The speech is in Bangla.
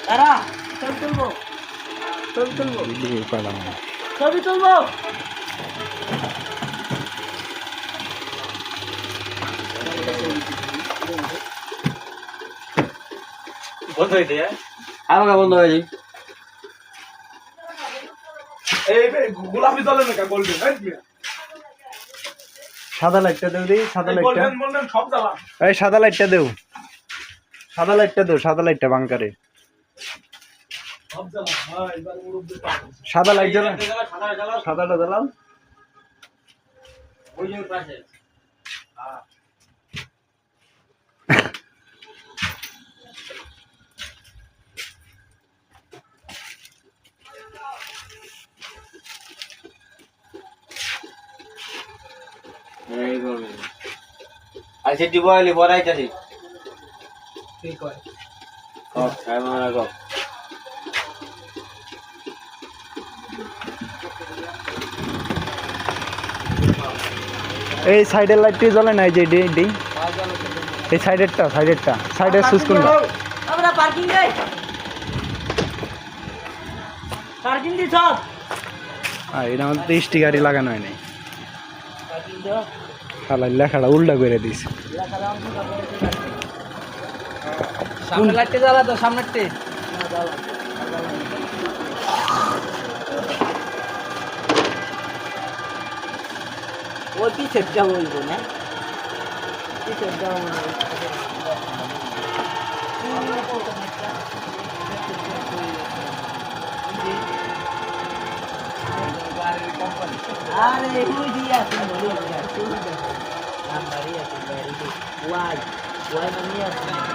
দাঁড়া, ছবি তুলবো। ছবি তুলবো। বন্ধ হয়ে যায়। আমাকে বন্ধ হয়ে যায়। এই গোলাপি দলে না গোল্ডেন সাদা লাইটটা দেও দি, সাদা লাইটটা। গোল্ডেন গোল্ডেন সব জ্বালা। এই সাদা লাইটটা দেও, সাদা লাইটটা দেও, সাদা লাইটটা বাংকারে। সব জ্বালা ভাই এবার মুরব্বি পাগল। সাদা লাইট জ্বালা, সাদা জ্বালা সাদাটা জ্বালাও। ওই যে পাশে। এইভাবে আর সেটি বয়লি বড়াই চাষি ঠিক হয়। খাই মারা গো এই সাইডের লাইটটি জ্বলে না, এই যে ডি এই সাইডেরটা, সাইডেরটা, সাইডের সুইচ কোনটা? আমরা পার্কিং যাই। পার্কিং দি সব। এটা আমাদের স্টিকারই লাগানো হয় নাই। পার্কিং দাও। খালাই লেখাটা উল্টা করে দিয়েছে। সামনে লাইটটা জ্বালা তো, সামনেরতে। ওই পিছেরটা বলবো না, পিছেরটা বলবো। আরে ওই দিয়ে আসুন, নাম্বারই আছে, ওয়াই মানে আছে।